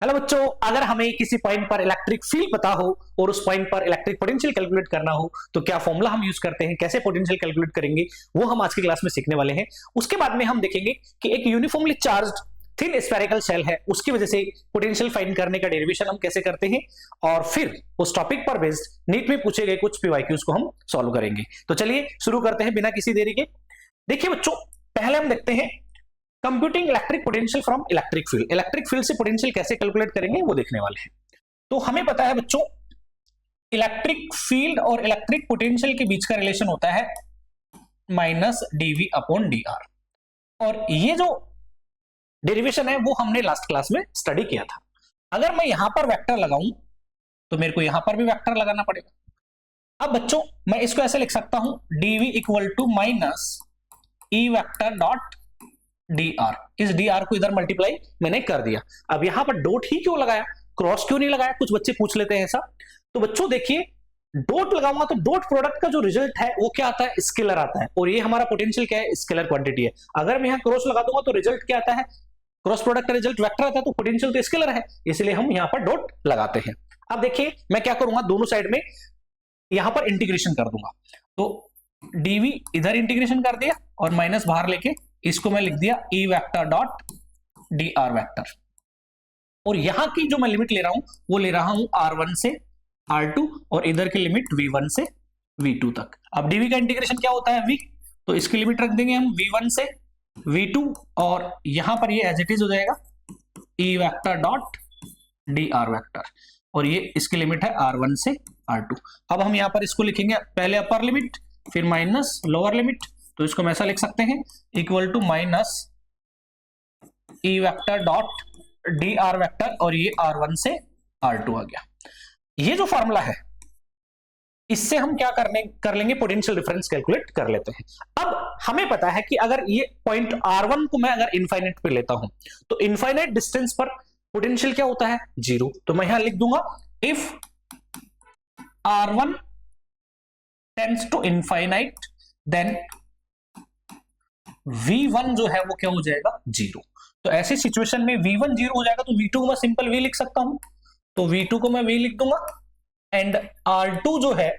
Hello बच्चों, अगर हमें किसी पॉइंट पर इलेक्ट्रिक फील्ड पता हो और उस पॉइंट पर इलेक्ट्रिक पोटेंशियल कैलकुलेट करना हो तो क्या फॉर्मूला हम यूज करते हैं, कैसे पोटेंशियल कैलकुलेट करेंगे, वो हम आज की क्लास में सीखने वाले हैं। उसके बाद में हम देखेंगे कि एक uniformly charged thin spherical shell है, उसकी वजह से पोटेंशियल फाइंड करने का डेरिवेशन हम कैसे करते हैं, और फिर उस टॉपिक पर बेस्ड नीट में पूछे गए कुछ पीवाईक्यूज को हम सॉल्व करेंगे। तो चलिए शुरू करते हैं बिना किसी देरी के। देखिए बच्चों, पहले हम देखते हैं computing electric potential from electric field. Electric field से पोटेंशियल कैसे कैलकुलेट करेंगे वो देखने वाले हैं। तो हमें पता है बच्चों, इलेक्ट्रिक फील्ड और इलेक्ट्रिक पोटेंशियल के बीच का रिलेशन होता है minus D V upon D are, और ये जो डेरिवेशन है वो हमने लास्ट क्लास में स्टडी किया था। अगर मैं यहां पर वेक्टर लगाऊं तो मेरे को यहां पर भी वेक्टर लगाना पड़ेगा। अब बच्चों मैं इसको ऐसे लिख सकता हूं, D V equal to minus E vector dot D R. इस डी आर को इधर मल्टीप्लाई मैंने कर दिया। अब यहां पर डॉट ही क्यों लगाया, क्रॉस क्यों नहीं लगाया, कुछ बच्चे पूछ लेते हैं ऐसा। तो बच्चों देखिए, डॉट लगाऊंगा तो डॉट प्रोडक्ट का जो रिजल्ट है वो क्या आता है, स्केलर आता है, और ये हमारा पोटेंशियल क्या है, स्केलर क्वांटिटी है। अगर मैं यहां क्रॉस लगा दूंगा तो रिजल्ट क्या आता है, क्रॉस प्रोडक्ट का रिजल्ट वेक्टर आता है, तो पोटेंशियल तो स्केलर है, इसलिए हम यहां पर डॉट लगाते हैं। अब देखिए मैं क्या करूंगा, दोनों साइड में यहां पर इंटीग्रेशन कर दूंगा। तो डीवी इधर इंटीग्रेशन कर दिया और माइनस बाहर लेके इसको मैं लिख दिया ई vector dot D R vector, और यहां की जो मैं लिमिट ले रहा हूं वो ले रहा हूं R1 से R2 और इधर की लिमिट V1 से V2 तक। अब डीवी का इंटीग्रेशन क्या होता है, V, तो इसकी लिमिट रख देंगे हम V1 से V2, और यहां पर ये एज इट इज हो जाएगा ई vector dot D R vector, और ये इसकी लिमिट है R1 से R2। अब हम यहां पर इसको लिखेंगे, पहले अपर लिमिट फिर माइनस लोअर लिमिट, तो इसको हम ऐसा लिख सकते हैं equal to minus E vector dot D R vector, और ये R1 से R2 आ गया। ये जो फॉर्मूला है इससे हम क्या कर लेंगे, पोटेंशियल डिफरेंस कैलकुलेट कर लेते हैं। अब हमें पता है कि अगर ये पॉइंट R1 को मैं अगर इनफाइनाइट पे लेता हूं तो इनफाइनाइट डिस्टेंस पर पोटेंशियल क्या होता है, 0। तो मैं यहां लिख दूंगा if R1 tends to infinite then V1 जो है वो क्या हो जाएगा, 0। तो ऐसी सिचुएशन में V1 0 हो जाएगा तो V2 को मैं सिंपल V लिख सकता हूं, तो V2 को मैं V लिख दूंगा, एंड R2 जो है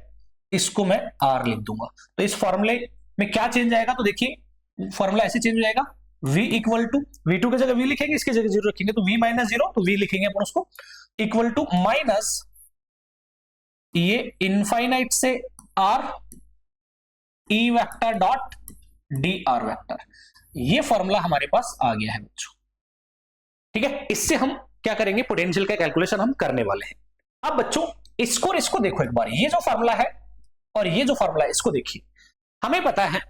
इसको मैं R लिख दूंगा। तो इस फॉर्मूले में क्या चेंज आएगा, तो देखिए फॉर्मूला ऐसे चेंज हो जाएगा, V इक्वल टू V2 की जगह V लिखेंगे, इसकी जगह 0 रखेंगे, तो V माइनस 0, तो V लिखेंगे अपन उसको इक्वल टू माइनस ये इनफाइनाइट से R ई vector dot D R vector. ये फॉर्मूला हमारे पास आ गया है बच्चों, ठीक है। इससे हम क्या करेंगे, पोटेंशियल का कैलकुलेशन हम करने वाले हैं। अब बच्चों इसको देखो एक बार, ये जो फॉर्मूला है और ये जो फॉर्मूला है इसको देखिए। हमें पता है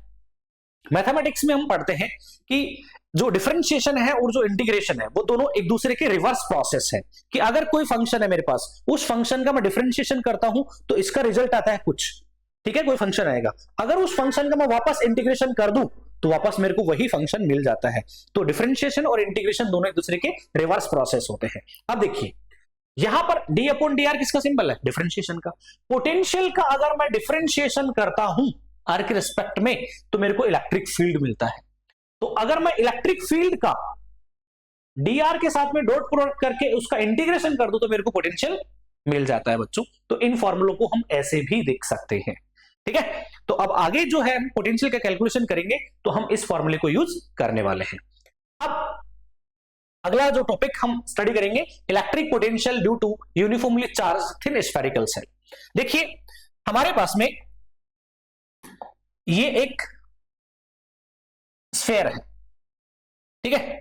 मैथमेटिक्स में हम पढ़ते हैं कि जो डिफरेंशिएशन है और जो इंटीग्रेशन है वो दोनों एक दूसरे के रिवर्स प्रोसेस है। कि अगर कोई फंक्शन है मेरे पास, उस फंक्शन का मैं डिफरेंशिएशन करता हूं तो इसका रिजल्ट आता है कुछ, ठीक है, कोई फंक्शन आएगा। अगर उस फंक्शन का मैं वापस इंटीग्रेशन कर दूं तो वापस मेरे को वही फंक्शन मिल जाता है। तो डिफरेंशिएशन और इंटीग्रेशन दोनों एक दूसरे के रिवर्स प्रोसेस होते हैं। अब देखिए यहां पर डी अपॉन डी आर किसका सिंबल है, डिफरेंशिएशन का। पोटेंशियल का अगर मैं डिफरेंशिएशन करता हूं आर के रिस्पेक्ट में तो मेरे को इलेक्ट्रिक फील्ड मिलता है। तो अगर मैं इलेक्ट्रिक फील्ड का डी आर के साथ में डॉट प्रोडक्ट करके उसका इंटीग्रेशन कर दूं तो मेरे को पोटेंशियल मिल जाता है बच्चों। तो इन फॉर्मूलों को हम ऐसे भी देख सकते हैं, ठीक है। तो अब आगे जो है पोटेंशियल का कैलकुलेशन करेंगे तो हम इस फॉर्मूले को यूज करने वाले हैं। अब अगला जो टॉपिक हम स्टडी करेंगे, electric potential due to uniformly charge thin spherical shell. देखिए हमारे पास में ये एक स्फेयर है, ठीक है,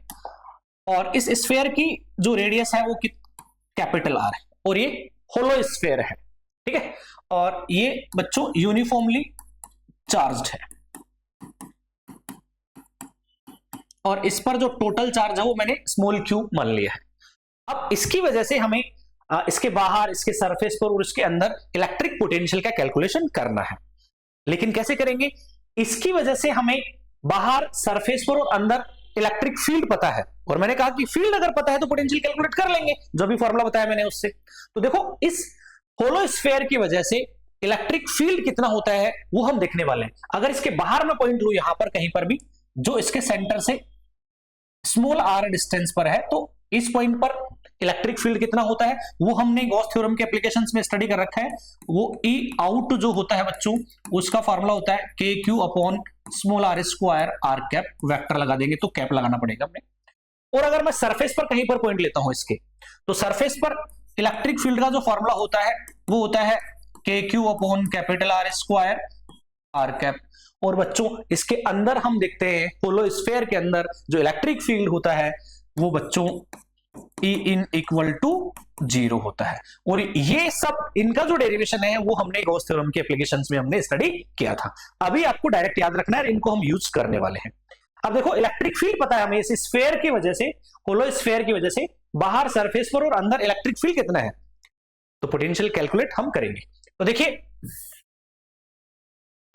और इस स्फेयर की जो रेडियस है वो कैपिटल आर है, और ये होलो स्फेयर है, ठीक है, और ये बच्चों यूनिफॉर्मली चार्ज्ड है, और इस पर जो टोटल चार्ज है वो मैंने स्मॉल क्यू मान लिया है। अब इसकी वजह से हमें इसके बाहर, इसके सरफेस पर और इसके अंदर इलेक्ट्रिक पोटेंशियल का कैलकुलेशन करना है। लेकिन कैसे करेंगे, इसकी वजह से हमें बाहर, सरफेस पर और अंदर इलेक्ट्रिक फील्ड पता है, और मैंने कहा कि फील्ड अगर पता है तो पोटेंशियल कैलकुलेट कर लेंगे, जो भी फॉर्मूला बताया मैंने उससे। तो देखो इस होलो स्फेयर की वजह से इलेक्ट्रिक फील्ड कितना होता है वो हम देखने वाले हैं। अगर इसके बाहर में पॉइंट लूं यहां पर कहीं पर भी, जो इसके सेंटर से स्मॉल आर डिस्टेंस पर है, तो इस पॉइंट पर इलेक्ट्रिक फील्ड कितना होता है वो हमने गॉस थ्योरम के एप्लीकेशंस में स्टडी कर रखा है। वो ई आउट जो होता है बच्चों, उसका फॉर्मूला होता है के Q upon small r square are cap, vector लगा देंगे तो कैप लगाना पड़ेगा हमें। और अगर मैं सरफेस पर कहीं पर पॉइंट लेता हूं इसके, तो सरफेस पर इलेक्ट्रिक फील्ड का जो फॉर्मूला होता है वो होता है के Q upon capital R square are cap. और बच्चों इसके अंदर हम देखते हैं होलो स्फीयर के अंदर जो इलेक्ट्रिक फील्ड होता है वो बच्चों ई इन इक्वल टू 0 होता है। और ये सब इनका जो डेरिवेशन है वो हमने गॉस थ्योरम के एप्लीकेशंस में हमने स्टडी किया था। अभी आपको डायरेक्ट याद रखना है, इनको हम यूज करने वाले हैं। अब देखो इलेक्ट्रिक फील्ड पता है हमें, इस स्फीयर की वजह से, होलो स्फीयर की वजह से बाहर सरफेस पर और अंदर इलेक्ट्रिक फील्ड कितना है, तो पोटेंशियल कैलकुलेट हम करेंगे। तो देखिए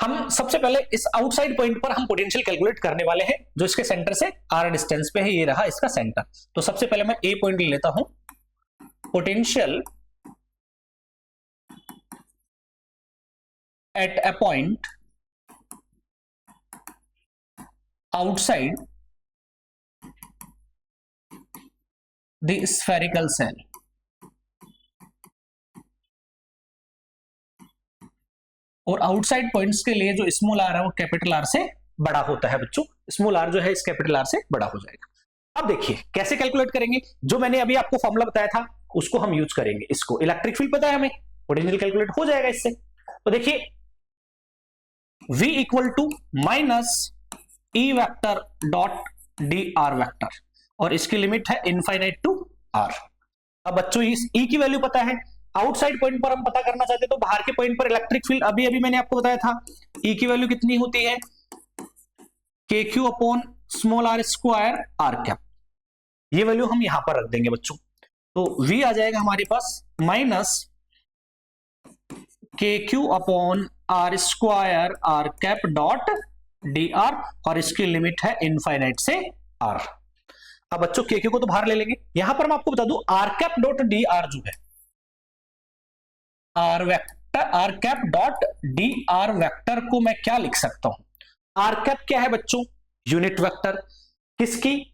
हम सबसे पहले इस आउटसाइड पॉइंट पर हम पोटेंशियल कैलकुलेट करने वाले हैं जो इसके सेंटर से आर डिस्टेंस पे है, ये रहा इसका सेंटर। तो सबसे पहले मैं ए पॉइंट ले लेता हूं, potential at a point outside the spherical shell. और आउटसाइड पॉइंट्स के लिए जो स्मॉल आर है वो कैपिटल आर से बड़ा होता है बच्चों, स्मॉल आर जो है इस कैपिटल आर से बड़ा हो जाएगा। अब देखिए कैसे कैलकुलेट करेंगे, जो मैंने अभी आपको फॉर्मूला बताया था उसको हम यूज करेंगे। इसको इलेक्ट्रिक फील्ड पता है हमें, पोटेंशियल कैलकुलेट हो जाएगा इससे। तो देखिए V equal to minus E vector dot D R vector, और इसकी लिमिट है इनफाइनाइट टू आर। अब बच्चों इस ई की वैल्यू पता है, आउटसाइड पॉइंट पर हम पता करना चाहते हैं तो बाहर के पॉइंट पर इलेक्ट्रिक फील्ड अभी अभी मैंने आपको बताया था ई की वैल्यू कितनी होती है, के Q upon small r square are cap. ये वैल्यू हम यहां पर रख देंगे बच्चों। तो V आ जाएगा हमारे पास minus k Q upon r square are cap dot D R, और इसकी लिमिट है इनफाइनाइट से आर। अब बच्चों के क्यू को तो बाहर ले लेंगे, यहां पर मैं आपको बता दूं r cap dot D r जो है, r vector r cap dot D R vector को मैं क्या लिख सकता हूं, आर कैप क्या है बच्चों, यूनिट वेक्टर किसकी,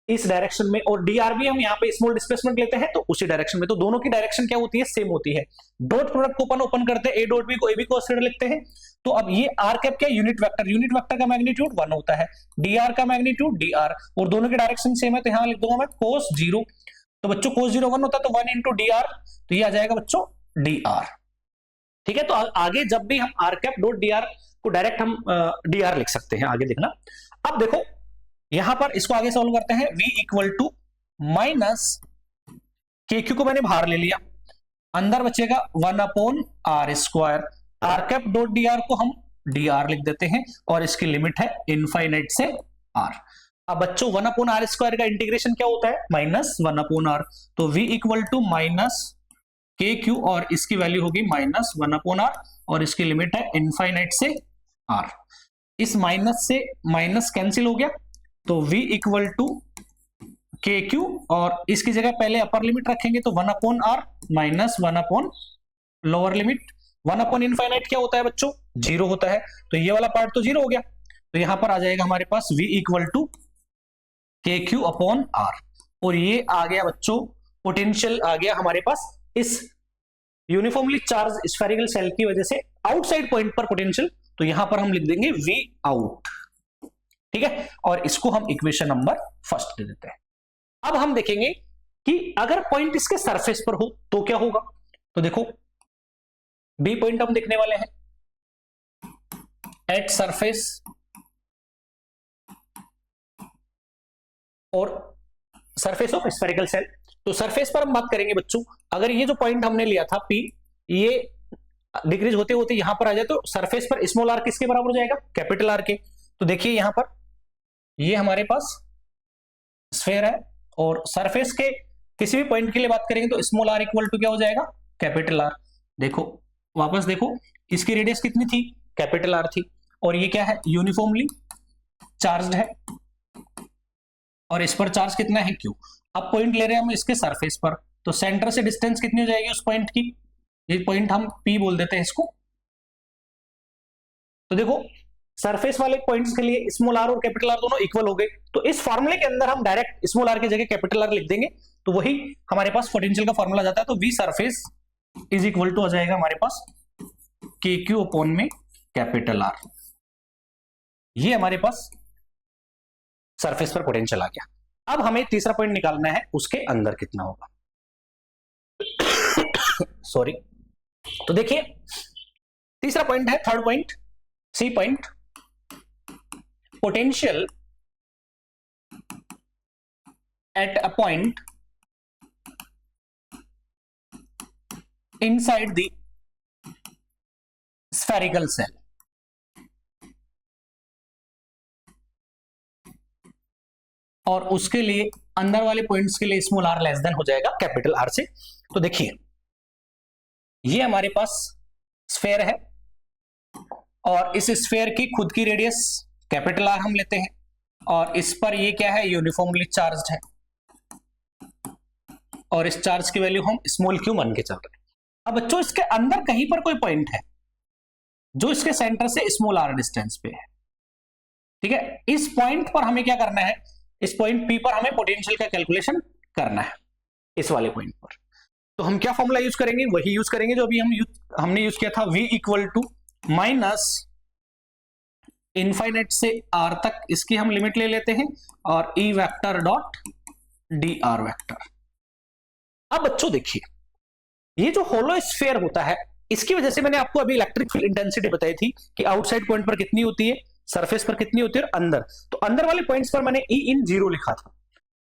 इस डायरेक्शन में, और डी आर भी हम यहाँ पे स्मॉल डिस्प्लेसमेंट लेते हैं तो उसी डायरेक्शन में, तो दोनों की डायरेक्शन क्या होती है, सेम होती है। डॉट प्रोडक्ट को ओपन करते हैं, ए डॉट बी को ए बी को लिखते हैं। तो अब ये आर कैप क्या, यूनिट वेक्टर, यूनिट वेक्टर का मैग्नीट्यूड 1 होता है, डी आर का मैग्नीट्यूड डी आर, और दोनों की डायरेक्शन सेम है तो यहां लिख दूंगा मैं cos 0। तो बच्चों cos 0 1 होता है तो 1 इंटू डी आर, तो ये आ जाएगा बच्चों डी आर। ठीक है, तो आगे जब भी हम r cap dot D R को डायरेक्ट हम डी आर लिख सकते हैं, आगे देखना। अब देखो यहां पर इसको आगे सॉल्व करते हैं, v equal to minus k q को मैंने बाहर ले लिया, अंदर बचेगा 1 upon r square, are cap dot D R को हम डी आर लिख देते हैं, और इसकी लिमिट है इनफाइनाइट से आर। अब बच्चों 1 अपॉन आर स्क्वायर का इंटीग्रेशन क्या होता है, माइनस 1 अपॉन आर, तो v equal to minus k q, और इसकी वैल्यू होगी माइनस 1 अपॉन आर, और इसकी लिमिट है इनफाइनाइट से आर। इस माइनस से माइनस कैंसिल हो गया, तो v equal to k q, और इसकी जगह पहले अपर लिमिट रखेंगे तो 1 upon r minus 1 upon lower limit, 1 upon infinite क्या होता है बच्चों, 0 होता है, तो ये वाला पार्ट तो 0 हो गया, तो यहां पर आ जाएगा हमारे पास v equal to k Q upon are. और ये आ गया बच्चों पोटेंशियल आ गया हमारे पास इस यूनिफॉर्मली चार्ज स्फेरिकल सेल की वजह से आउटसाइड पॉइंट पर पोटेंशियल, तो यहां पर हम लिख देंगे v आउट। ठीक है, और इसको हम इक्वेशन नंबर फर्स्ट दे देते हैं। अब हम देखेंगे कि अगर पॉइंट इसके सरफेस पर हो तो क्या होगा। तो देखो बी पॉइंट हम देखने वाले हैं, एट सरफेस, और सरफेस ऑफ स्फेरिकल सेल। तो सरफेस पर हम बात करेंगे बच्चों, अगर ये जो पॉइंट हमने लिया था P, ये डिक्रीज होते होते यहां पर आ जाए तो सरफेस पर स्मॉल आर किसके बराबर हो जाएगा, कैपिटल आर के। तो देखिए यहां पर ये हमारे पास स्फेयर है, और सरफेस के किसी भी पॉइंट के लिए बात करेंगे तो स्मॉल आर इक्वल टू क्या हो जाएगा, कैपिटल आर। देखो वापस देखो, इसकी रेडियस कितनी थी, कैपिटल आर थी, और ये क्या है, यूनिफॉर्मली चार्ज्ड है, और इस पर चार्ज कितना है, क्यू। अब पॉइंट ले रहे हैं हम इसके सरफेस पर, तो सेंटर से डिस्टेंस कितनी हो जाएगी उस पॉइंट की, ये पॉइंट हम P बोल देते हैं इसको। तो देखो सरफेस वाले पॉइंट्स के लिए स्मॉल आर और कैपिटल आर दोनों इक्वल हो गए, तो इस फॉर्मूले के अंदर हम डायरेक्ट स्मॉल आर की जगह कैपिटल आर लिख देंगे, तो वही हमारे पास पोटेंशियल का फॉर्मूला जाता है। तो V surface is equal to आ जाएगा हमारे पास के क्यू अपॉन में कैपिटल आर। ये हमारे पास सरफेस पर पोटेंशियल आ गया। अब हमें तीसरा पॉइंट निकालना है, उसके अंदर कितना होगा। सॉरी, तो देखिए तीसरा पॉइंट है, third point, c point, potential at a point inside the spherical shell. और उसके लिए अंदर वाले पॉइंट्स के लिए स्मॉल आर लेस देन हो जाएगा कैपिटल आर से। तो देखिए ये हमारे पास स्फेयर है और इस स्फेयर की खुद की रेडियस कैपिटल आर हम लेते हैं, और इस पर ये क्या है, यूनिफॉर्मली चार्ज्ड है, और इस चार्ज की वैल्यू हम स्मॉल क्यू मान के चल रहे हैं। अब बच्चों इसके अंदर कहीं पर कोई पॉइंट है जो इसके सेंटर से स्मॉल आर डिस्टेंस पे है, ठीक है। इस पॉइंट पर हमें क्या करना है, इस पॉइंट पी पर हमें पोटेंशियल का कैलकुलेशन करना है, इस वाले पॉइंट पर। तो हम क्या फॉर्मूला यूज करेंगे, वही यूज करेंगे जो अभी हमने यूज किया था, v equal to minus infinite से r तक इसकी हम लिमिट ले लेते हैं, और E vector dot D R vector. अब बच्चों देखिए ये जो होलो स्फीयर होता है, इसकी वजह से मैंने आपको अभी इलेक्ट्रिक फील्ड इंटेंसिटी बताई थी कि आउटसाइड पॉइंट पर कितनी होती है, सरफेस पर कितनी होती है, और अंदर, तो अंदर वाले पॉइंट्स पर मैंने ई इन 0 लिखा था।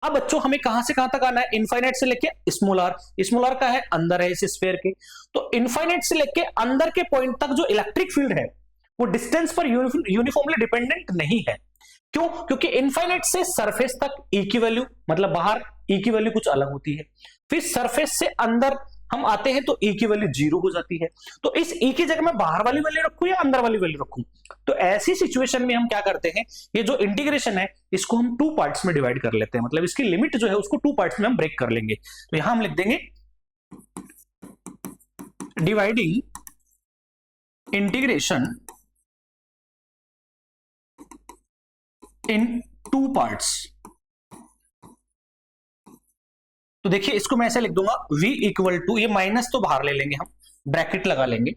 अब बच्चों हमें कहां से कहां तक आना है, इनफाइनाइट से लेके स्मॉल आर, स्मॉल आर का है अंदर है इस स्फीयर के, तो इनफाइनाइट से लेके अंदर के पॉइंट तक जो इलेक्ट्रिक फील्ड है वो डिस्टेंस पर यूनिफॉर्मली डिपेंडेंट नहीं है। क्यों? क्योंकि इनफाइनाइट से सरफेस तक ई की वैल्यू, मतलब बाहर ई की वैल्यू कुछ अलग होती है, फिर सरफेस से अंदर हम आते हैं तो ई की वैल्यू 0 हो जाती है। तो इस ई की जगह मैं बाहर वाली वैल्यू रखूं या अंदर वाली वैल्यू रखूं, तो ऐसी सिचुएशन में हम क्या करते हैं, ये जो इंटीग्रेशन है इसको हम 2 पार्ट्स में डिवाइड कर लेते हैं, मतलब इसकी लिमिट जो है उसको 2 पार्ट्स में हम ब्रेक कर लेंगे। तो यहां हम लिख देंगे डिवाइडिंग इंटीग्रेशन इन 2 पार्ट्स। तो देखिए इसको मैं ऐसे लिख दूंगा, v इक्वल टू, ये माइनस तो बाहर ले लेंगे हम, ब्रैकेट लगा लेंगे।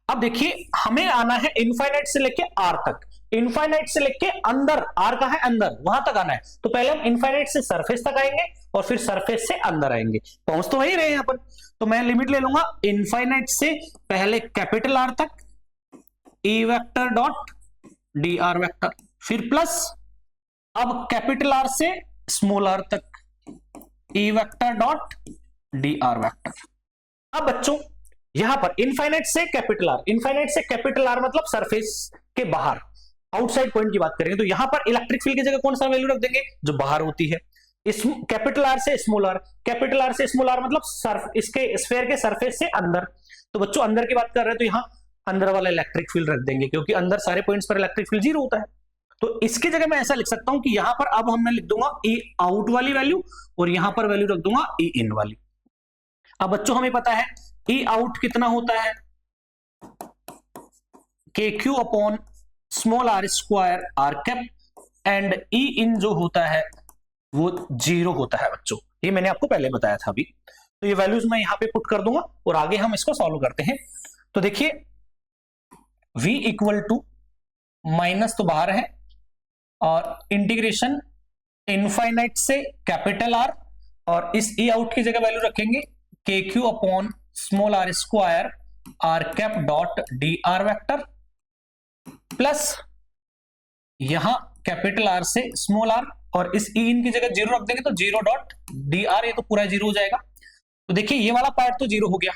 अब देखिए हमें आना है इनफाइनाइट से लेके r तक, इनफाइनाइट से लेके अंदर, r का है अंदर, वहां तक आना है। तो पहले हम इनफाइनाइट से सरफेस तक आएंगे और फिर सरफेस से अंदर आएंगे, पहुंच तो वही रहे यहां पर। तो मैं लिमिट ले लूंगा इनफाइनाइट से पहले कैपिटल R तक, E vector dot D R vector, फिर प्लस अब कैपिटल R से स्मॉल r तक, E vector dot D R vector. अब बच्चों यहां पर इनफाइनाइट से कैपिटल R, इनफाइनाइट से कैपिटल R मतलब सरफेस के बाहर, आउटसाइड पॉइंट की बात करेंगे, तो यहां पर इलेक्ट्रिक फील्ड की जगह कौन सा वैल्यू रख देंगे, जो बाहर होती है। इस कैपिटल R से स्मॉल r, कैपिटल R से स्मॉल r मतलब इसके स्फीयर के सरफेस से अंदर। तो बच्चों अंदर की बात कर रहे हैं तो यहां अंदर वाला इलेक्ट्रिक फील्ड रख देंगे, क्योंकि अंदर सारे पॉइंट्स पर इलेक्ट्रिक फील्ड 0 होता है। तो इसकी जगह मैं ऐसा लिख सकता हूं कि यहां पर अब मैं लिख दूंगा ई आउट वाली वैल्यू, और यहां पर वैल्यू रख दूंगा ई इन वाली। अब बच्चों हमें पता है ई आउट कितना होता है, के Q upon small r square are cap, and E in जो होता है वो 0 होता है बच्चों, ये मैंने आपको पहले बताया था अभी। तो ये वैल्यूज मैं यहां पे पुट कर दूंगा और आगे हम इसको सॉल्व करते हैं। तो देखिए v इक्वल टू, माइनस तो बाहर है, और इंटीग्रेशन इनफाइनाइट से कैपिटल R, और इस ई आउट की जगह वैल्यू रखेंगे k Q upon small r square are cap dot D R vector, plus यहां कैपिटल R से स्मॉल r, और इस ई इन की जगह 0 रख देंगे तो 0 डॉट डी आर, ये तो पूरा 0 हो जाएगा। तो देखिए ये वाला पार्ट तो 0 हो गया।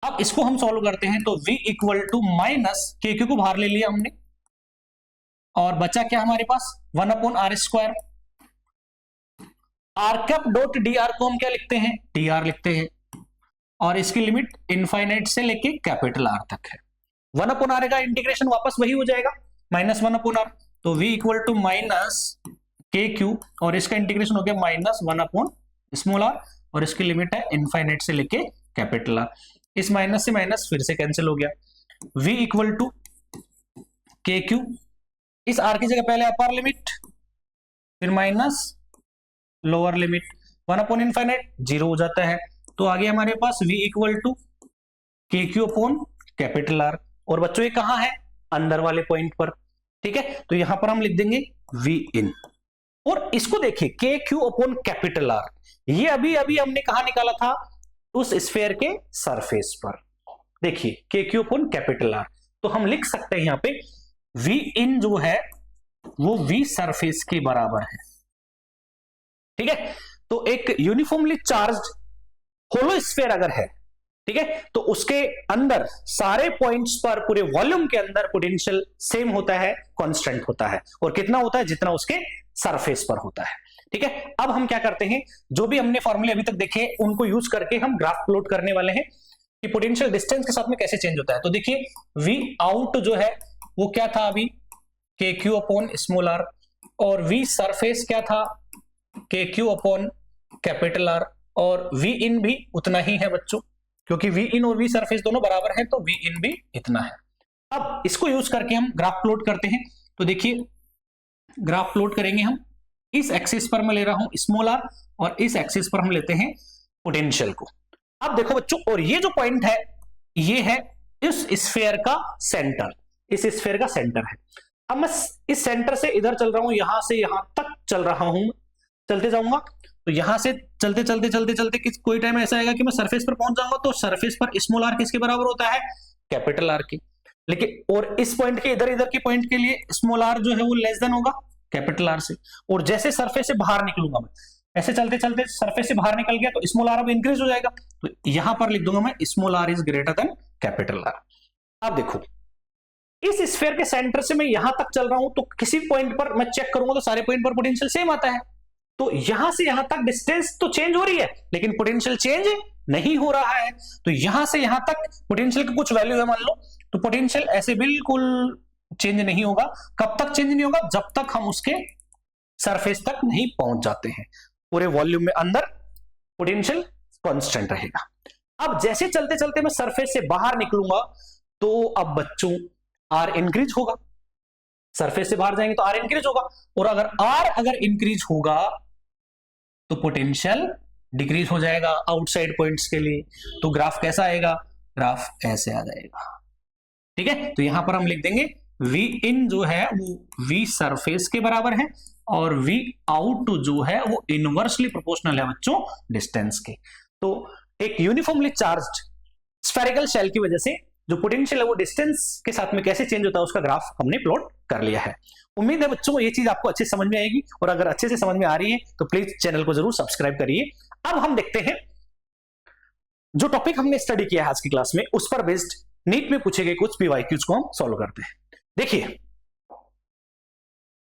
अब इसको हम सॉल्व करते हैं, तो v equal to minus k q को बाहर ले लिया हमने, और बचा क्या हमारे पास 1 upon r square, are cap dot D R को हम क्या लिखते हैं, डी आर लिखते हैं, और इसकी लिमिट इनफाइनाइट से लेके कैपिटल R तक है। 1 अपॉन r का इंटीग्रेशन वापस वही हो जाएगा, माइनस 1 अपॉन r, तो v equal to minus k q, और इसका इंटीग्रेशन हो गया माइनस 1 अपॉन स्मॉल r, और इसकी लिमिट है इनफाइनाइट से लेके कैपिटल R। इस माइनस से माइनस फिर से कैंसिल हो गया, v equal to k Q, इस आर की जगह पहले अपर लिमिट फिर minus lower limit, 1 upon infinite 0 हो जाता है। तो आगे हमारे पास v equal to k Q upon capital are, और बच्चों ये कहां है, अंदर वाले पॉइंट पर, ठीक है। तो यहां पर हम लिख देंगे v इन, और इसको देखिए के क्यू अपॉन कैपिटल आर, ये अभी अभी हमने कहा निकाला था, उस स्फीयर के सरफेस पर। देखिए के क्यू अपॉन कैपिटल आर, तो हम लिख सकते हैं यहां पे v इन जो है वो v सरफेस के बराबर है, ठीक है। तो एक यूनिफॉर्मली चार्ज्ड होलो स्फीयर अगर है, ठीक है, तो उसके अंदर सारे पॉइंट्स पर पूरे वॉल्यूम के अंदर पोटेंशियल सेम होता है, कांस्टेंट होता है, और कितना होता है, जितना उसके सरफेस पर होता है, ठीक है। अब हम क्या करते हैं, जो भी हमने फॉर्मूले अभी तक देखे उनको यूज करके हम ग्राफ प्लॉट करने वाले हैं कि पोटेंशियल डिस्टेंस के साथ में कैसे चेंज होता है। तो देखिए वी आउट जो है वो क्या था अभी, के क्यू अपॉन स्मॉल आर, और वी सरफेस क्या था, के क्यू अपॉन कैपिटल आर, और वी इन भी उतना ही है बच्चों, क्योंकि वी इन और वी सरफेस दोनों बराबर हैं, तो वी इन भी इतना है। अब इसको यूज करके हम ग्राफ प्लॉट करते हैं। तो देखिए ग्राफ प्लॉट करेंगे हम, इस एक्सिस पर मैं ले रहा हूं स्मॉल आर, और इस एक्सिस पर हम लेते हैं पोटेंशियल को। अब देखो बच्चों, और ये जो पॉइंट है ये है इस स्फीयर का सेंटर, इस स्फीयर का सेंटर है। अब मैं इस सेंटर से इधर चल रहा हूं, यहां से यहां तक चल रहा हूं, चलते जाऊंगा, तो यहां से चलते चलते चलते चलते कोई टाइम ऐसा आएगा कि मैं सरफेस पर पहुंच जाऊंगा, तो सरफेस पर स्मॉल आर किसके बराबर होता है, कैपिटल आर की। लेकिन और इस पॉइंट के इधर इधर के पॉइंट के लिए स्मॉल आर जो है वो लेस देन होगा कैपिटल आर से। और जैसे सरफेस से बाहर निकलूंगा मैं, ऐसे चलते चलते सरफेस से बाहर निकल गया, तो स्मॉल आर अब इंक्रीज हो जाएगा, तो यहां पर लिख दूंगा मैं small r is greater than capital R. अब देखो इस स्फीयर के सेंटर से मैं यहां तक चल रहा हूं, तो किसी पॉइंट पर मैं चेक करूंगा तो सारे पॉइंट पर पोटेंशियल सेम आता है। तो यहां से यहां तक डिस्टेंस तो चेंज हो रही है, लेकिन पोटेंशियल चेंज नहीं हो रहा है। तो यहां से यहां तक पोटेंशियल की कुछ वैल्यू है मान लो, तो पोटेंशियल ऐसे बिल्कुल चेंज नहीं होगा। कब तक चेंज नहीं होगा, जब तक हम उसके सरफेस तक नहीं पहुंच जाते हैं। पूरे वॉल्यूम में अंदर पोटेंशियल कांस्टेंट रहेगा। अब जैसे चलते चलते मैं सरफेस से बाहर निकलूंगा, तो अब बच्चों आर इंक्रीज होगा, सरफेस से बाहर जाएंगे तो आर इंक्रीज होगा, और अगर इंक्रीज होगा तो पोटेंशियल डिक्रीज हो जाएगा आउटसाइड पॉइंट्स के लिए। तो ग्राफ कैसा आएगा, ग्राफ ऐसे आ जाएगा, ठीक है। तो यहां पर हम लिख देंगे V इन जो है वो V सरफेस के बराबर है, और V आउट जो है वो इनवर्सली प्रोपोर्शनल है बच्चों डिस्टेंस के। तो एक यूनिफॉर्मली चार्ज्ड स्फेरिकल शेल की वजह से जो पोटेंशियल है वो डिस्टेंस के साथ में कैसे चेंज होता है उसका ग्राफ हमने प्लॉट कर लिया है। उम्मीद है बच्चों ये चीज आपको अच्छे से समझ में आएगी, और अगर अच्छे से समझ में आ रही है तो प्लीज चैनल को जरूर सब्सक्राइब करिए। अब हम देखते हैं जो टॉपिक हमने स्टडी किया है आज की क्लास में, उस पर बेस्ड नीट में पूछे गए कुछ पीवाईक्यूज को हम सॉल्व करते हैं। देखिए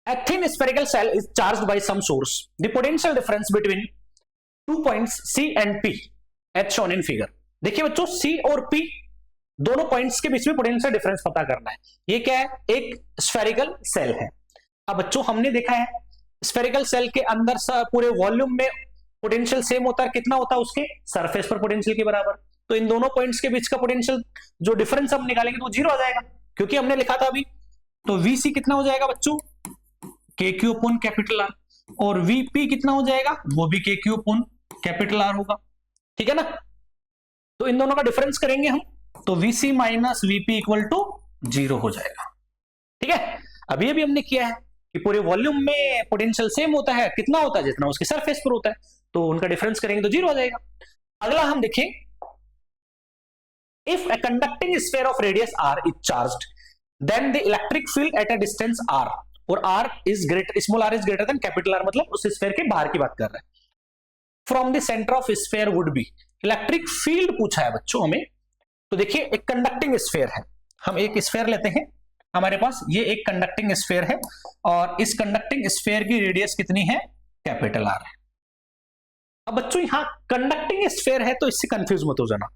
a thin spherical cell is charged by some source. The potential difference between 2 points C and P as shown in figure. देखिए बच्चों C और P दोनों पॉइंट्स के बीच में पोटेंशियल डिफरेंस पता करना है। ये क्या है, एक स्फेरिकल सेल है। अब बच्चों हमने देखा है स्फेरिकल सेल के अंदर पूरे वॉल्यूम में पोटेंशियल सेम होता है, कितना होता है उसके सरफेस पर पोटेंशियल के बराबर। तो इन दोनों पॉइंट्स के बीच का पोटेंशियल जो डिफरेंस हम निकालेंगे तो 0 आ जाएगा, क्योंकि हमने लिखा था अभी। तो VC कितना हो जाएगा बच्चों, के क्यू अपॉन कैपिटल आर, और VP कितना हो जाएगा, वो भी के क्यू अपॉन कैपिटल आर होगा, ठीक है ना। तो इन दोनों का डिफरेंस करेंगे हम, तो VC minus VP equal to 0 हो जाएगा, ठीक है। अभी अभी हमने किया है कि पूरे वॉल्यूम में पोटेंशियल सेम होता है, कितना होता है, जितना उसके सरफेस पर होता है, तो उनका डिफरेंस करेंगे तो 0 आ जाएगा। अगला हम देखें, if a conducting sphere of radius r is charged, then the electric field at a distance r, और r is greater, small r is greater than capital R, मतलब उस स्फीयर के बाहर की बात कर रहे हैं, from the center of sphere would be, electric field पूछा है बच्चों हमें। तो देखिए एक कंडक्टिंग स्फीयर है, हम एक स्फीयर लेते हैं हमारे पास, ये एक कंडक्टिंग स्फीयर है, और इस कंडक्टिंग स्फीयर की रेडियस कितनी है, कैपिटल R है। अब बच्चों यहां कंडक्टिंग स्फीयर है तो इससे कंफ्यूज मत हो जाना।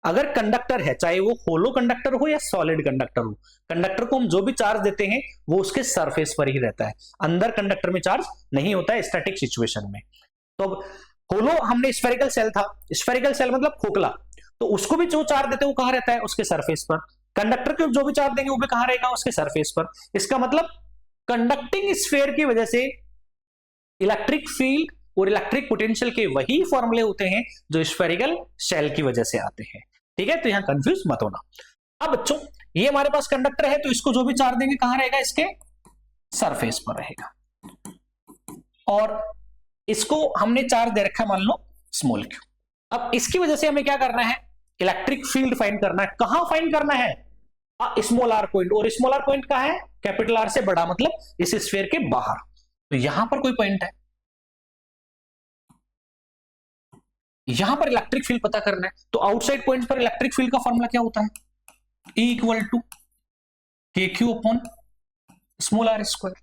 अगर कंडक्टर है, चाहे वो होलो कंडक्टर हो या सॉलिड कंडक्टर हो, कंडक्टर को हम जो भी चार्ज देते हैं वो उसके सरफेस पर ही रहता है, अंदर कंडक्टर में चार्ज नहीं होता है स्टैटिक सिचुएशन में। तो होलो हमने स्फेरिकल सेल था, स्फेरिकल सेल मतलब खोखला, तो उसको भी जो चार्ज देते हैं वो कहां रहता है, उसके सरफेस पर। कंडक्टर के जो भी चार्ज देंगे वो भी कहां रहेगा, उसके सरफेस पर। इसका मतलब कंडक्टिंग स्फीयर की वजह से इलेक्ट्रिक फील्ड और इलेक्ट्रिक पोटेंशियल के वही फॉर्मूले होते हैं जो स्फेरिकल शेल की वजह से आते हैं। ठीक है, तो यहां कंफ्यूज मत होना। अब बच्चों ये हमारे पास कंडक्टर है, तो इसको जो भी चार्ज देंगे कहां रहेगा, इसके सरफेस पर रहेगा। और इसको हमने चार्ज दे रखा है मान लो स्मॉल क्यू। अब इसकी वजह से हमें क्या करना है, इलेक्ट्रिक फील्ड फाइंड करना है। कहां फाइंड करना है, स्मॉल आर पॉइंट। और स्मॉल आर पॉइंट कहां है, कैपिटल आर से बड़ा, मतलब इस स्फीयर के बाहर। तो यहां पर कोई पॉइंट है, यहां पर इलेक्ट्रिक फील्ड पता करना है। तो आउटसाइड पॉइंट पर इलेक्ट्रिक फील्ड का फॉर्मूला क्या होता है, E equal to k Q upon small r square.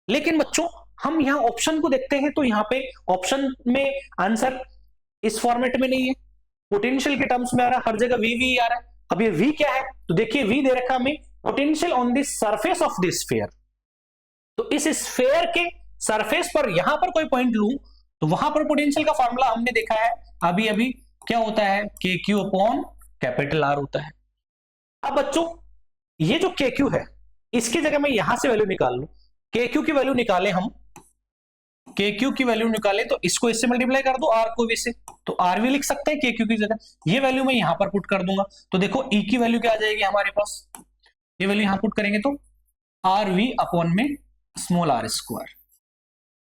लेकिन बच्चों हम यहां ऑप्शन को देखते हैं, तो यहां पे ऑप्शन में आंसर इस फॉर्मेट में नहीं है, पोटेंशियल के टर्म्स में आ रहा है, हर जगह वी वी आ रहा है। अब ये V क्या है, तो देखिए V दे रखा हमें potential on the surface of this sphere. तो इस स्फीयर के सरफेस पर यहां पर कोई पॉइंट लूं तो वहां पर पोटेंशियल का फॉर्मूला हमने देखा है अभी अभी, क्या होता है, के क्यू अपॉन कैपिटल आर होता है। अब बच्चों ये जो के क्यू है, इसकी जगह मैं यहां से वैल्यू निकाल लूं, के क्यू की वैल्यू निकाले हम, के क्यू की वैल्यू निकाले तो इसको इससे मल्टीप्लाई कर दो, आर को वी से, तो आर वी लिख सकते हैं के क्यू की जगह। ये वैल्यू मैं यहां पर पुट कर दूंगा, तो देखो ई की वैल्यू क्या आ जाएगी हमारे पास, ये वैल्यू यहां पुट करेंगे तो आर वी अपॉन में स्मॉल आर स्क्वायर।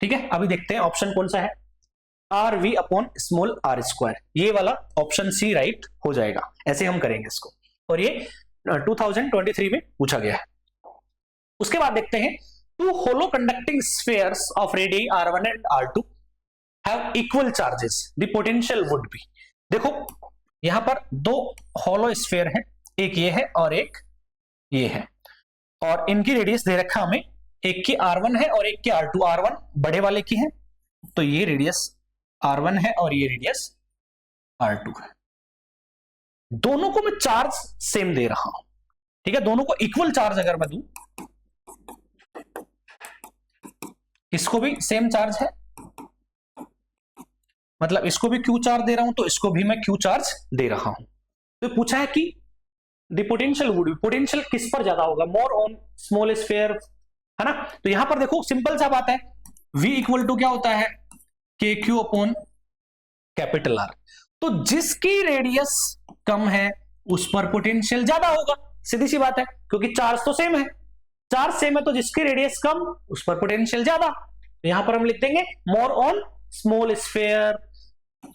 ठीक है, अभी देखते हैं ऑप्शन कौन सा है, r v upon small r square. ये वाला ऑप्शन सी राइट हो जाएगा, ऐसे हम करेंगे इसको। और ये 2023 में पूछा गया है। उसके बाद देखते हैं, two hollow conducting spheres of radii r1 and r2 have equal charges, the potential would be। देखो यहां पर दो hollow sphere है, एक ये है और एक ये है, और इनकी रेडियस दे रखा हमें, एक की r1 है और एक की r2। r1 बड़े वाले की है, तो ये रेडियस r1 है और ये रेडियस r2 है। दोनों को मैं चार्ज सेम दे रहा हूं, ठीक है, दोनों को इक्वल चार्ज अगर मैं दूं, इसको भी सेम चार्ज है, मतलब इसको भी क्यू चार्ज दे रहा हूं तो इसको भी मैं क्यू चार्ज दे रहा हूं। तो पूछा है कि the potential would be, potential किस पर ज्यादा होगा, मोर ऑन स्मॉल स्फीयर, है ना। तो यहां पर देखो सिंपल सा बात है, V इक्वल टू क्या होता है, के क्यू अपॉन कैपिटल आर। तो जिसकी रेडियस कम है उस पर पोटेंशियल ज्यादा होगा, सीधी सी बात है, क्योंकि चार्ज तो सेम है, चार्ज सेम है तो जिसकी रेडियस कम उस पर पोटेंशियल ज्यादा। तो यहां पर हम लिख देंगे मोर ऑन स्मॉल स्फीयर।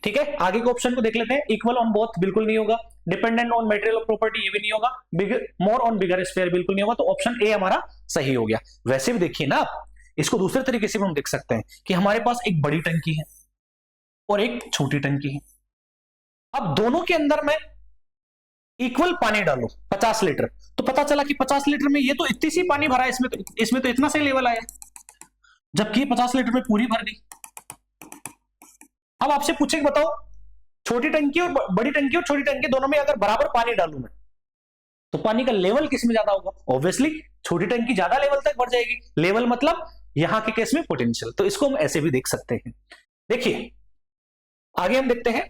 ठीक है, आगे के ऑप्शन को देख लेते हैं, इक्वल ऑन बोथ बिल्कुल नहीं होगा, dependent on material of property ये भी नहीं होगा, मोर ऑन बिगर स्फीयर बिल्कुल नहीं होगा, तो ऑप्शन ए हमारा सही हो गया। वैसे भी देखिए ना, इसको दूसरे तरीके से भी हम देख सकते हैं कि हमारे पास एक बड़ी टंकी है और एक छोटी टंकी है। अब दोनों के अंदर में इक्वल पानी डालो 50 लीटर, तो पता चला कि 50 लीटर में ये तो इतनी सी पानी भरा है, इसमें तो इतना सही लेवल आया, जबकि 50 लीटर में पूरी भर गई। अब आपसे पूछे बताओ, छोटी टंकी और बड़ी टंकी और छोटी टंकी दोनों में अगर बराबर पानी डालूं मैं, तो पानी का लेवल किस में ज्यादा होगा, ऑब्वियसली छोटी टंकी ज्यादा लेवल तक बढ़ जाएगी। लेवल मतलब यहां के केस में पोटेंशियल, तो इसको हम ऐसे भी देख सकते हैं। देखिए आगे हम देखते हैं,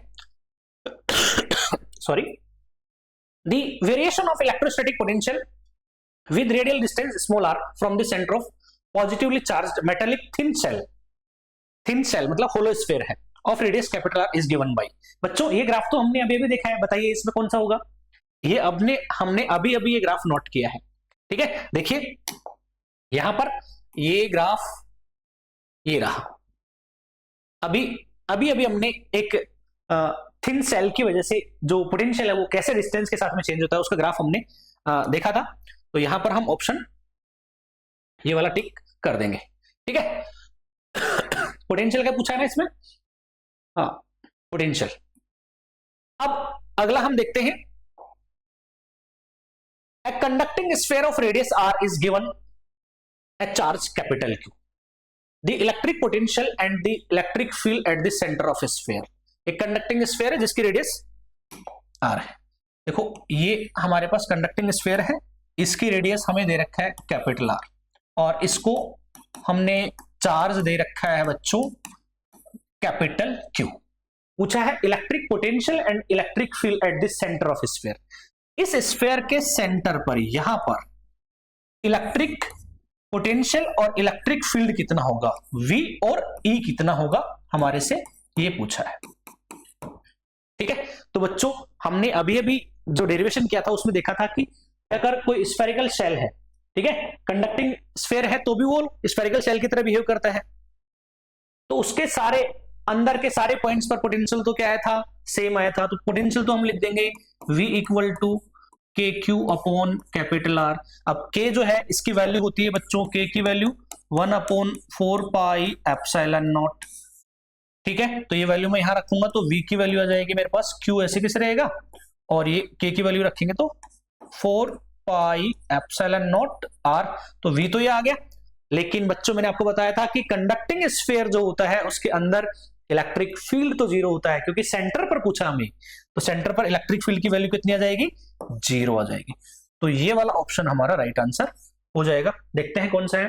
sorry, the variation of electrostatic potential with radial distance small r from the center of positively charged metallic thin cell मतलब hollow sphere है of radius capital R is given by। बच्चों ये ग्राफ तो हमने अभी अभी देखा है, बताइए इसमें कौन सा होगा, ये हमने अभी अभी ये ग्राफ नोट किया है। ठीक है, देखिए यहां पर ये ग्राफ ये रहा, अभी अभी हमने एक थिन सेल की वजह से जो पोटेंशियल है वो कैसे डिस्टेंस के साथ में चेंज होता है उसका ग्राफ हमने देखा था। तो यहां पर हम ऑप्शन ये वाला टिक कर देंगे। ठीक है, पोटेंशियल का पूछा है ना इसमें, हाँ पोटेंशियल। अब अगला हम देखते हैं, a conducting sphere of radius r is given a charge capital Q, the electric potential and the electric field at the center of a sphere। एक कंडक्टिंग स्फीयर है जिसकी रेडियस r है। देखो ये हमारे पास कंडक्टिंग स्फीयर है, इसकी radius हमें दे रखा है कैपिटल R, और इसको हमने चार्ज दे रखा है बच्चों कैपिटल Q। पूछा है electric potential and electric field at the centre of sphere. इस स्फीयर के सेंटर पर, यहां पर इलेक्ट्रिक पोटेंशियल और इलेक्ट्रिक फील्ड कितना होगा, V और E कितना होगा, हमारे से ये पूछा है। ठीक है, तो बच्चों हमने अभी अभी जो डेरिवेशन किया था उसमें देखा था कि अगर कोई स्फेरिकल शेल है, ठीक है, कंडक्टिंग स्फीयर है, तो भी वो स्फेरिकल शेल की तरह बिहेव करता है, तो उसके सारे अंदर के सारे पॉइंट्स पर पोटेंशियल तो क्या आया था, सेम आया था। तो पोटेंशियल तो हम लिख देंगे V equal to k Q upon capital R. अब के जो है इसकी वैल्यू होती है बच्चों, के की वैल्यू 1/4 पाई एप्सिलॉन नॉट। ठीक है, तो ये वैल्यू मैं यहां रखूंगा तो V की वैल्यू आ जाएगी मेरे पास, Q ऐसे कैसे रहेगा, और ये के की वैल्यू रखेंगे तो 4 पाई एप्सिलॉन नॉट R। तो V तो ये आ गया, लेकिन बच्चों मैंने आपको बताया था कि कंडक्टिंग स्फीयर जो होता है उसके अंदर इलेक्ट्रिक फील्ड तो 0 होता है, क्योंकि सेंटर पर पूछा हमें, तो सेंटर पर इलेक्ट्रिक फील्ड की वैल्यू कितनी आ जाएगी, 0 आ जाएगी। तो ये वाला ऑप्शन हमारा राइट आंसर हो जाएगा। देखते हैं कौन सा है,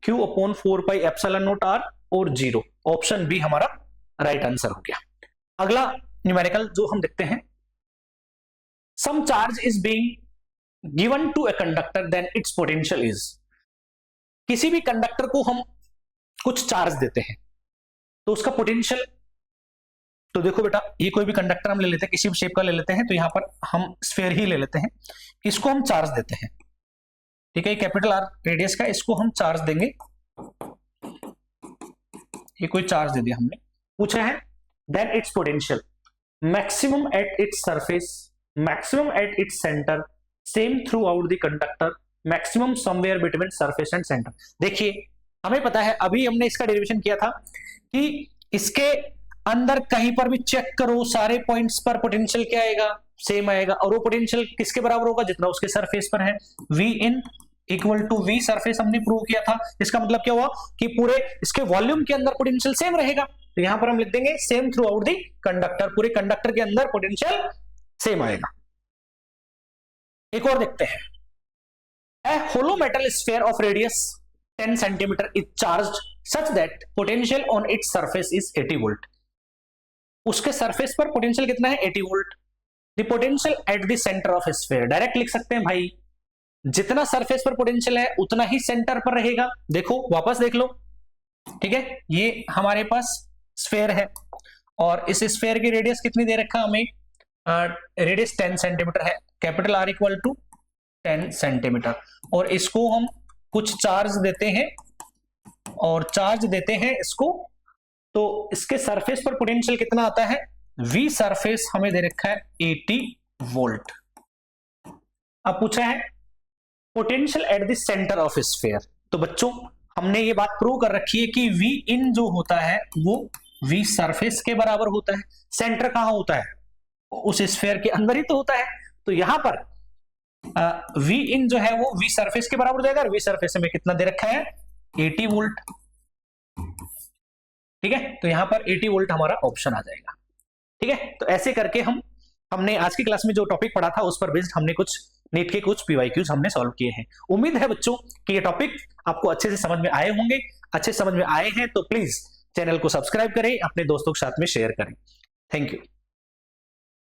Q upon 4 pi epsilon naught R और 0, ऑप्शन बी हमारा राइट आंसर हो गया। अगला न्यूमेरिकल जो हम देखते हैं, some charge is being given to a conductor then its potential is. किसी भी कंडक्टर को हम कुछ चार्ज देते हैं तो उसका पोटेंशियल, तो देखो बेटा ये कोई भी कंडक्टर हम ले लेते हैं, किसी भी शेप का ले लेते हैं, तो यहां पर हम स्फीयर ही ले लेते हैं, इसको हम चार्ज देते हैं। ठीक है, कैपिटल आर रेडियस का, इसको हम चार्ज देंगे, ये कोई चार्ज दे दिया हमने, पूछा है then its potential maximum at its surface, maximum at its centre, same throughout the conductor, maximum somewhere between surface and centre. देखिए हमें पता है, अभी हमने इसका डेरिवेशन किया था कि इसके अंदर कहीं पर भी चेक करो, सारे पॉइंट्स पर पोटेंशियल क्या आएगा, सेम आएगा, और वो पोटेंशियल किसके बराबर होगा, जितना उसके सरफेस पर है। V in equal to V surface हमने प्रूव किया था। इसका मतलब क्या हुआ कि पूरे इसके वॉल्यूम के अंदर पोटेंशियल सेम रहेगा, तो यहां पर हम लिख देंगे same through out the conductor, पूरे कंडक्टर के अंदर पोटेंशियल सेम आएगा। एक और देखते हैं, a hollow metal sphere of radius 10 centimeter is charged such that potential on its surface is 80 volt। उसके सरफेस पर पोटेंशियल कितना है, 80 volt. The potential at the centre of sphere, direct लिख सकते हैं भाई, जितना सरफेस पर पोटेंशियल है उतना ही सेंटर पर रहेगा। देखो वापस देख लो, ठीक है, ये हमारे पास स्फीयर है और इस स्फीयर की रेडियस कितनी दे रखा हमें, रेडियस 10 सेंटीमीटर है, capital R equal to 10 centimetre, और इसको हम कुछ चार्ज देते हैं और चार्ज देते हैं इसको, तो इसके सरफेस पर पोटेंशियल कितना आता है, V सरफेस हमें दे रखा है 80 वोल्ट। अब पूछा है potential at the centre of sphere, तो बच्चों हमने ये बात प्रूव कर रखी है कि V इन जो होता है वो V सरफेस के बराबर होता है। सेंटर कहां होता है, उस स्फीयर के अंदर ही तो होता है, तो यहां पर V इन जो है वो V सरफेस के बराबर हो जाएगा, और V सरफेस में कितना दे रखा है, 80 वोल्ट। ठीक है, तो यहां पर 80 वोल्ट हमारा ऑप्शन आ जाएगा। ठीक है, तो ऐसे करके हमने आज की क्लास में जो टॉपिक पढ़ा था उस पर बेस्ड हमने कुछ नीट के कुछ PYQs हमने सॉल्व किए हैं। उम्मीद है बच्चों कि ये टॉपिक आपको अच्छे से समझ में आए होंगे। अच्छे समझ में आए हैं तो प्लीज चैनल को सब्सक्राइब करें, अपने दोस्तों के साथ में शेयर करें। Thank you.